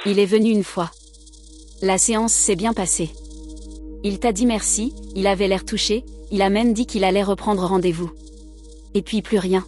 Il est venu une fois. La séance s'est bien passée. Il t'a dit merci, il avait l'air touché, il a même dit qu'il allait reprendre rendez-vous. Et puis plus rien.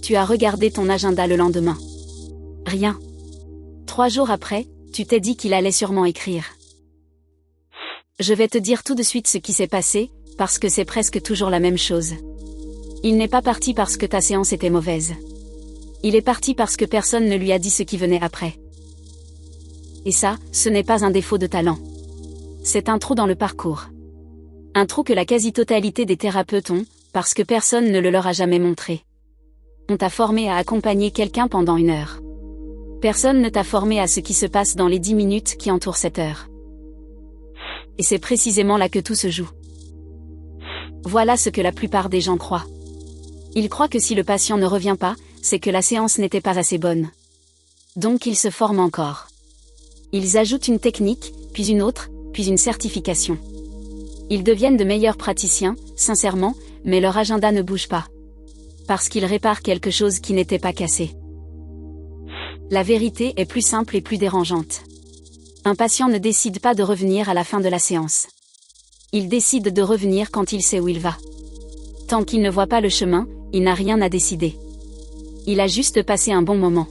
Tu as regardé ton agenda le lendemain. Rien. 3 jours après, tu t'es dit qu'il allait sûrement écrire. Je vais te dire tout de suite ce qui s'est passé, parce que c'est presque toujours la même chose. Il n'est pas parti parce que ta séance était mauvaise. Il est parti parce que personne ne lui a dit ce qui venait après. Et ça, ce n'est pas un défaut de talent. C'est un trou dans le parcours. Un trou que la quasi-totalité des thérapeutes ont, parce que personne ne le leur a jamais montré. On t'a formé à accompagner quelqu'un pendant 1 heure. Personne ne t'a formé à ce qui se passe dans les 10 minutes qui entourent cette heure. Et c'est précisément là que tout se joue. Voilà ce que la plupart des gens croient. Ils croient que si le patient ne revient pas, c'est que la séance n'était pas assez bonne. Donc ils se forment encore. Ils ajoutent une technique, puis une autre, puis une certification. Ils deviennent de meilleurs praticiens, sincèrement, mais leur agenda ne bouge pas. Parce qu'ils réparent quelque chose qui n'était pas cassé. La vérité est plus simple et plus dérangeante. Un patient ne décide pas de revenir à la fin de la séance. Il décide de revenir quand il sait où il va. Tant qu'il ne voit pas le chemin, il n'a rien à décider. Il a juste passé un bon moment.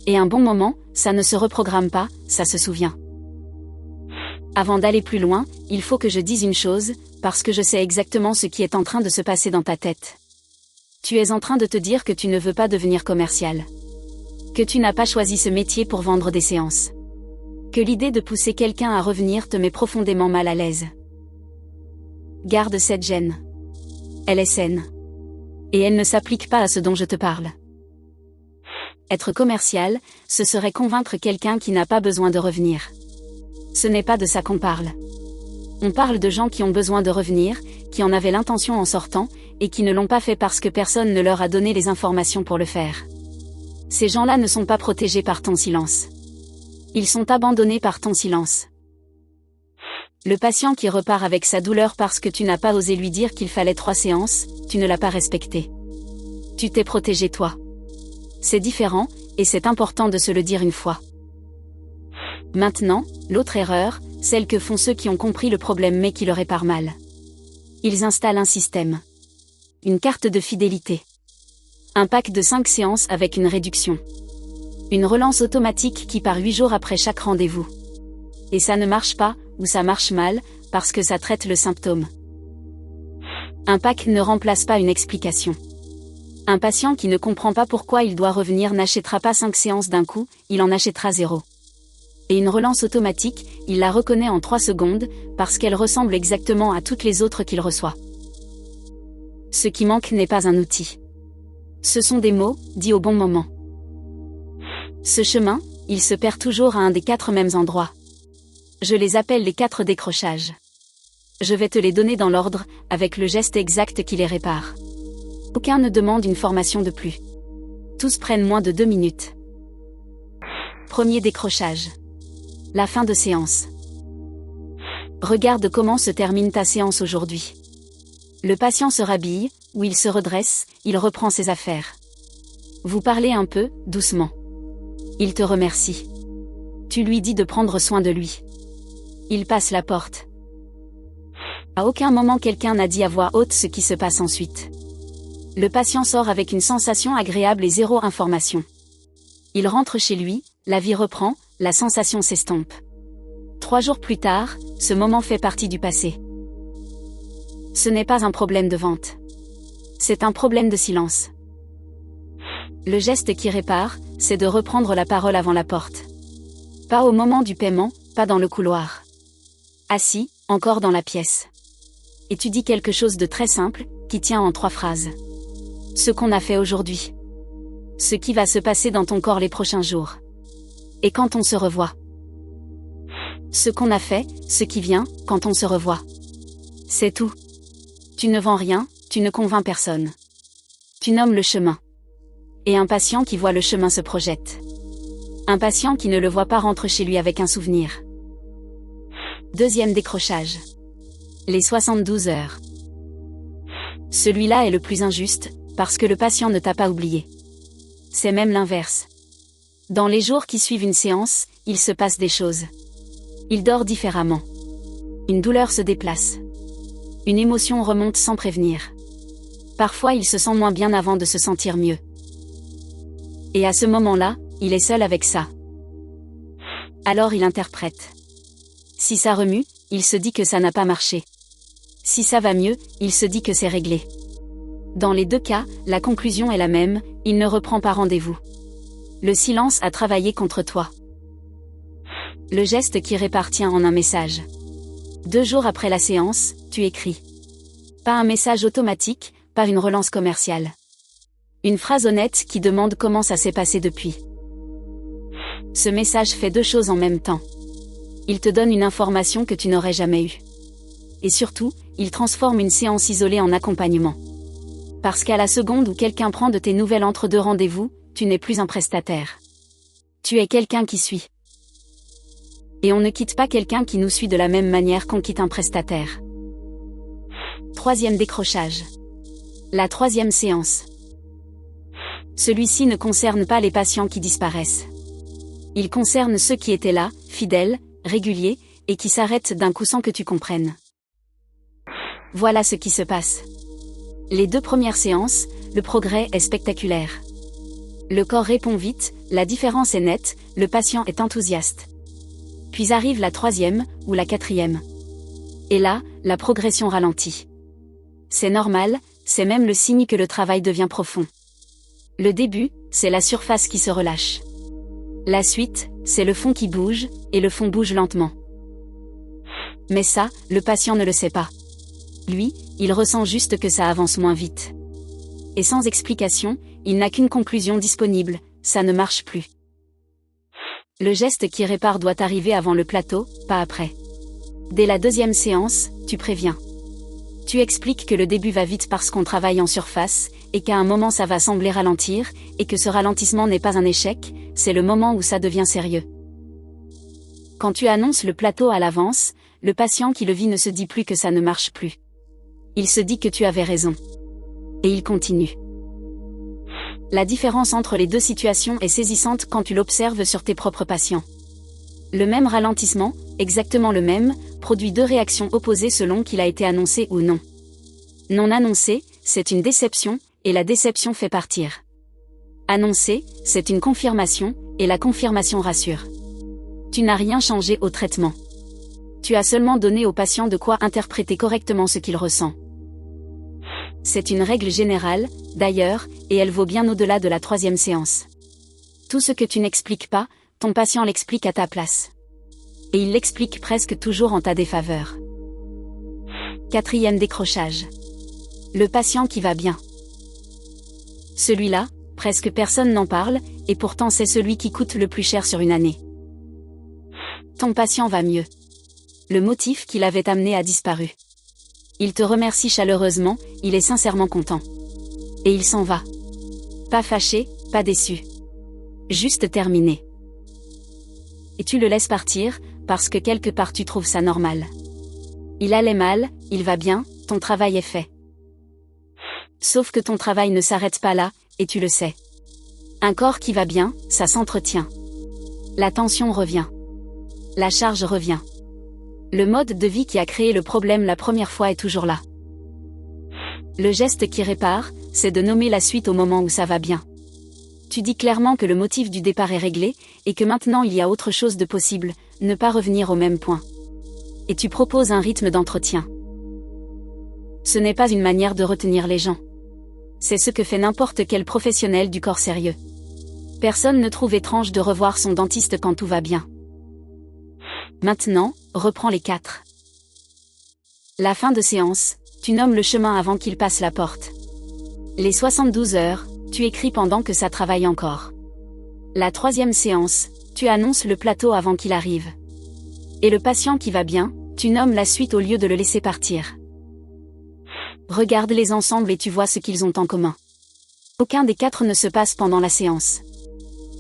Et un bon moment, ça ne se reprogramme pas, ça se souvient. Avant d'aller plus loin, il faut que je dise une chose, parce que je sais exactement ce qui est en train de se passer dans ta tête. Tu es en train de te dire que tu ne veux pas devenir commercial. Que tu n'as pas choisi ce métier pour vendre des séances. Que l'idée de pousser quelqu'un à revenir te met profondément mal à l'aise. Garde cette gêne. Elle est saine. Et elle ne s'applique pas à ce dont je te parle. Être commercial, ce serait convaincre quelqu'un qui n'a pas besoin de revenir. Ce n'est pas de ça qu'on parle. On parle de gens qui ont besoin de revenir, qui en avaient l'intention en sortant, et qui ne l'ont pas fait parce que personne ne leur a donné les informations pour le faire. Ces gens-là ne sont pas protégés par ton silence. Ils sont abandonnés par ton silence. Le patient qui repart avec sa douleur parce que tu n'as pas osé lui dire qu'il fallait 3 séances, tu ne l'as pas respecté. Tu t'es protégé toi. C'est différent, et c'est important de se le dire une fois. Maintenant, l'autre erreur, celle que font ceux qui ont compris le problème mais qui le réparent mal. Ils installent un système. Une carte de fidélité. Un pack de 5 séances avec une réduction. Une relance automatique qui part 8 jours après chaque rendez-vous. Et ça ne marche pas, ou ça marche mal, parce que ça traite le symptôme. Un pack ne remplace pas une explication. Un patient qui ne comprend pas pourquoi il doit revenir n'achètera pas 5 séances d'un coup, il en achètera 0. Et une relance automatique, il la reconnaît en 3 secondes, parce qu'elle ressemble exactement à toutes les autres qu'il reçoit. Ce qui manque n'est pas un outil. Ce sont des mots, dits au bon moment. Ce chemin, il se perd toujours à un des 4 mêmes endroits. Je les appelle les 4 décrochages. Je vais te les donner dans l'ordre, avec le geste exact qui les répare. Aucun ne demande une formation de plus. Tous prennent moins de 2 minutes. Premier décrochage. La fin de séance. Regarde comment se termine ta séance aujourd'hui. Le patient se rhabille, ou il se redresse, il reprend ses affaires. Vous parlez un peu, doucement. Il te remercie. Tu lui dis de prendre soin de lui. Il passe la porte. À aucun moment quelqu'un n'a dit à voix haute ce qui se passe ensuite. Le patient sort avec une sensation agréable et 0 information. Il rentre chez lui, la vie reprend, la sensation s'estompe. 3 jours plus tard, ce moment fait partie du passé. Ce n'est pas un problème de vente. C'est un problème de silence. Le geste qui répare, c'est de reprendre la parole avant la porte. Pas au moment du paiement, pas dans le couloir. Assis, encore dans la pièce. Et tu dis quelque chose de très simple, qui tient en 3 phrases. Ce qu'on a fait aujourd'hui. Ce qui va se passer dans ton corps les prochains jours. Et quand on se revoit. Ce qu'on a fait, ce qui vient, quand on se revoit. C'est tout. Tu ne vends rien, tu ne convaincs personne. Tu nommes le chemin. Et un patient qui voit le chemin se projette. Un patient qui ne le voit pas rentre chez lui avec un souvenir. Deuxième décrochage. Les 72 heures. Celui-là est le plus injuste, parce que le patient ne t'a pas oublié. C'est même l'inverse. Dans les jours qui suivent une séance, il se passe des choses. Il dort différemment. Une douleur se déplace. Une émotion remonte sans prévenir. Parfois il se sent moins bien avant de se sentir mieux. Et à ce moment-là, il est seul avec ça. Alors il interprète. Si ça remue, il se dit que ça n'a pas marché. Si ça va mieux, il se dit que c'est réglé. Dans les deux cas, la conclusion est la même, il ne reprend pas rendez-vous. Le silence a travaillé contre toi. Le geste qui répare tient en un message. 2 jours après la séance, tu écris. Pas un message automatique, pas une relance commerciale. Une phrase honnête qui demande comment ça s'est passé depuis. Ce message fait 2 choses en même temps. Il te donne une information que tu n'aurais jamais eue. Et surtout, il transforme une séance isolée en accompagnement. Parce qu'à la seconde où quelqu'un prend de tes nouvelles entre 2 rendez-vous, tu n'es plus un prestataire. Tu es quelqu'un qui suit. Et on ne quitte pas quelqu'un qui nous suit de la même manière qu'on quitte un prestataire. 3e décrochage. La 3e séance. Celui-ci ne concerne pas les patients qui disparaissent. Il concerne ceux qui étaient là, fidèles, réguliers, et qui s'arrêtent d'un coup sans que tu comprennes. Voilà ce qui se passe. Les 2 premières séances, le progrès est spectaculaire. Le corps répond vite, la différence est nette, le patient est enthousiaste. Puis arrive la 3e, ou la 4e. Et là, la progression ralentit. C'est normal, c'est même le signe que le travail devient profond. Le début, c'est la surface qui se relâche. La suite, c'est le fond qui bouge, et le fond bouge lentement. Mais ça, le patient ne le sait pas. Lui, il ressent juste que ça avance moins vite. Et sans explication, il n'a qu'une conclusion disponible, ça ne marche plus. Le geste qui répare doit arriver avant le plateau, pas après. Dès la 2e séance, tu préviens. Tu expliques que le début va vite parce qu'on travaille en surface, et qu'à un moment ça va sembler ralentir, et que ce ralentissement n'est pas un échec, c'est le moment où ça devient sérieux. Quand tu annonces le plateau à l'avance, le patient qui le vit ne se dit plus que ça ne marche plus. Il se dit que tu avais raison. Et il continue. La différence entre les 2 situations est saisissante quand tu l'observes sur tes propres patients. Le même ralentissement, exactement le même, produit 2 réactions opposées selon qu'il a été annoncé ou non. Non annoncé, c'est une déception, et la déception fait partir. Annoncé, c'est une confirmation, et la confirmation rassure. Tu n'as rien changé au traitement. Tu as seulement donné au patient de quoi interpréter correctement ce qu'il ressent. C'est une règle générale, d'ailleurs, et elle vaut bien au-delà de la 3e séance. Tout ce que tu n'expliques pas, ton patient l'explique à ta place. Et il l'explique presque toujours en ta défaveur. 4e décrochage. Le patient qui va bien. Celui-là, presque personne n'en parle, et pourtant c'est celui qui coûte le plus cher sur une année. Ton patient va mieux. Le motif qui l'avait amené a disparu. Il te remercie chaleureusement, il est sincèrement content. Et il s'en va. Pas fâché, pas déçu. Juste terminé. Et tu le laisses partir, parce que quelque part tu trouves ça normal. Il allait mal, il va bien, ton travail est fait. Sauf que ton travail ne s'arrête pas là, et tu le sais. Un corps qui va bien, ça s'entretient. La tension revient. La charge revient. Le mode de vie qui a créé le problème la première fois est toujours là. Le geste qui répare, c'est de nommer la suite au moment où ça va bien. Tu dis clairement que le motif du départ est réglé, et que maintenant il y a autre chose de possible, ne pas revenir au même point. Et tu proposes un rythme d'entretien. Ce n'est pas une manière de retenir les gens. C'est ce que fait n'importe quel professionnel du corps sérieux. Personne ne trouve étrange de revoir son dentiste quand tout va bien. Maintenant, reprends les 4. La fin de séance, tu nommes le chemin avant qu'il passe la porte. Les 72 heures, tu écris pendant que ça travaille encore. La 3e séance, tu annonces le plateau avant qu'il arrive. Et le patient qui va bien, tu nommes la suite au lieu de le laisser partir. Regarde-les ensemble et tu vois ce qu'ils ont en commun. Aucun des 4 ne se passe pendant la séance.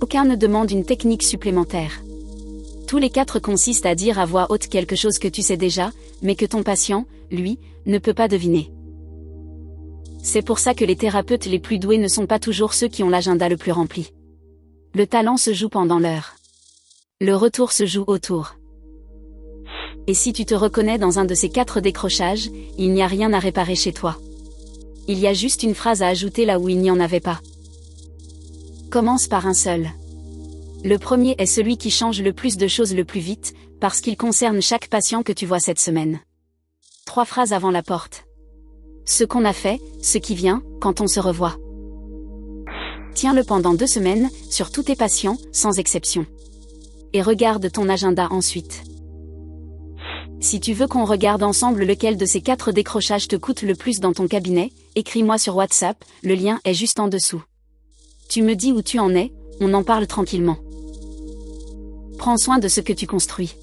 Aucun ne demande une technique supplémentaire. Tous les 4 consistent à dire à voix haute quelque chose que tu sais déjà, mais que ton patient, lui, ne peut pas deviner. C'est pour ça que les thérapeutes les plus doués ne sont pas toujours ceux qui ont l'agenda le plus rempli. Le talent se joue pendant l'heure. Le retour se joue autour. Et si tu te reconnais dans un de ces 4 décrochages, il n'y a rien à réparer chez toi. Il y a juste une phrase à ajouter là où il n'y en avait pas. Commence par un seul. Le premier est celui qui change le plus de choses le plus vite, parce qu'il concerne chaque patient que tu vois cette semaine. 3 phrases avant la porte. Ce qu'on a fait, ce qui vient, quand on se revoit. Tiens-le pendant 2 semaines, sur tous tes patients, sans exception. Et regarde ton agenda ensuite. Si tu veux qu'on regarde ensemble lequel de ces 4 décrochages te coûte le plus dans ton cabinet, écris-moi sur WhatsApp, le lien est juste en dessous. Tu me dis où tu en es, on en parle tranquillement. Prends soin de ce que tu construis.